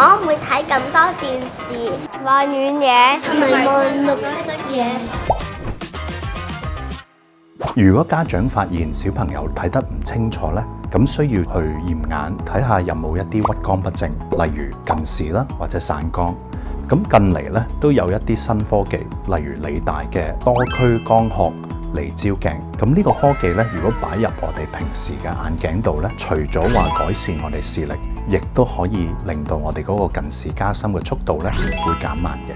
我唔會睇咁多電視，望遠嘢，同埋望綠色嘢。如果家長發現小朋友睇得唔清楚呢，咁需要去驗眼睇下有冇一啲屈光不正，例如近視啦或者散光。咁近嚟咧都有一啲新科技，例如理大嘅多區光學離焦鏡。咁呢個科技咧，如果擺入我哋平時嘅眼鏡度咧，除咗話改善我哋視力，亦都可以令到我哋嗰個近視加深嘅速度咧會減慢嘅。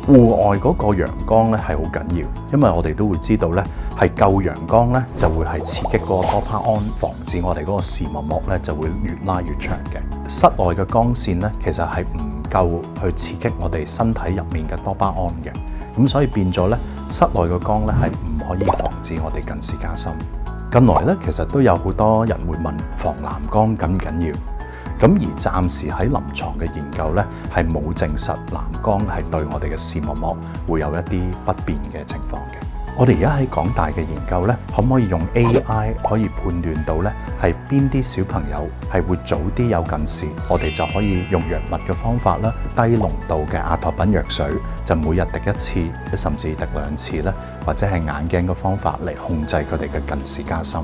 戶外嗰個陽光咧係好緊要，因為我哋都會知道咧係夠陽光咧就會係刺激嗰個多巴胺，防止我哋嗰個視網膜咧就會越拉越長嘅。室外嘅光線咧其實係唔夠去刺激我哋身體入面嘅多巴胺嘅，咁所以變咗咧室內嘅光咧係唔可以防止我哋近視加深。近來咧其實都有好多人會問防藍光緊唔緊要？咁而暫時喺臨床嘅研究咧，係冇證實藍光係對我哋嘅視網膜會有一啲不便嘅情況嘅。我哋而家喺港大嘅研究咧，可唔可以用 AI 可以判斷到咧係邊啲小朋友係會早啲有近視？我哋就可以用藥物嘅方法啦，低濃度嘅阿托品藥水，就每日滴一次，甚至滴2次咧，或者係眼鏡嘅方法嚟控制佢哋嘅近視加深。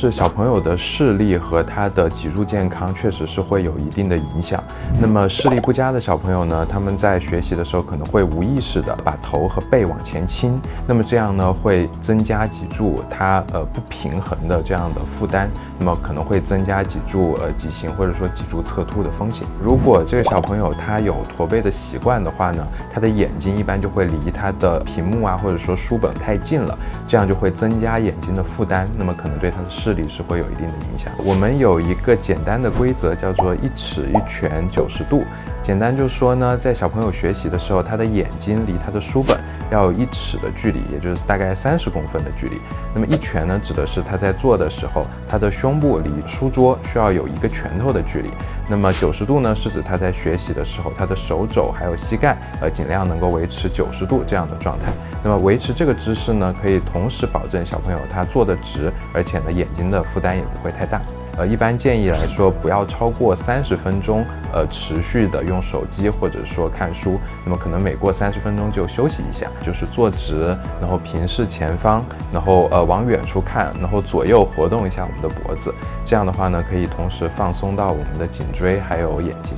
是小朋友的視力和他的脊柱健康确实是会有一定的影响。那么视力不佳的小朋友呢，他们在学习的时候可能会无意识的把头和背往前倾，那么这样呢会增加脊柱它不平衡的这样的负担，那么可能会增加脊柱畸形或者说脊柱侧凸的风险。如果这个小朋友他有驼背的习惯的话呢，他的眼睛一般就会离他的屏幕啊或者说书本太近了，这样就会增加眼睛的负担，那么可能对他的视力是会有一定的影响。我们有一个简单的规则，叫做1尺1拳90度。简单就说呢，在小朋友学习的时候，他的眼睛离他的书本要有1尺的距离，也就是大概30公分的距离。那么1拳呢，指的是他在做的时候，他的胸部离书桌需要有1个拳头的距离。那么90度呢，是指他在学习的时候，他的手肘还有膝盖尽量能够维持90度这样的状态。那么维持这个姿势呢，可以同时保证小朋友他坐得直，而且呢眼睛的负担也不会太大。一般建议来说，不要超过30分钟，持续的用手机或者说看书。那么可能每过30分钟就休息一下，就是坐直，然後平視前方，然後往遠處看，然後左右活動一下我們的脖子。這樣的話呢，可以同時放鬆到我們的頸椎還有眼睛。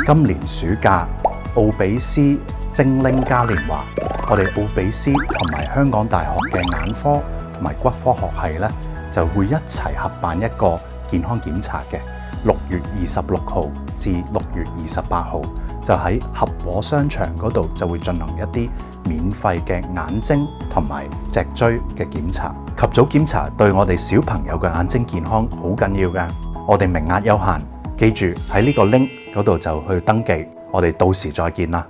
今年暑假，奧比斯精靈嘉年華，我哋奧比斯同埋香港大學嘅眼科同埋骨科學系咧，就會一齊合辦一個健康檢查嘅，6月26號至6月28號，就喺合和商場嗰度就會進行一啲免費嘅眼睛同埋脊椎嘅檢查。及早檢查對我哋小朋友嘅眼睛健康好緊要㗎。我哋名額有限，記住喺呢個 link 嗰度就去登記。我哋到時再見啦。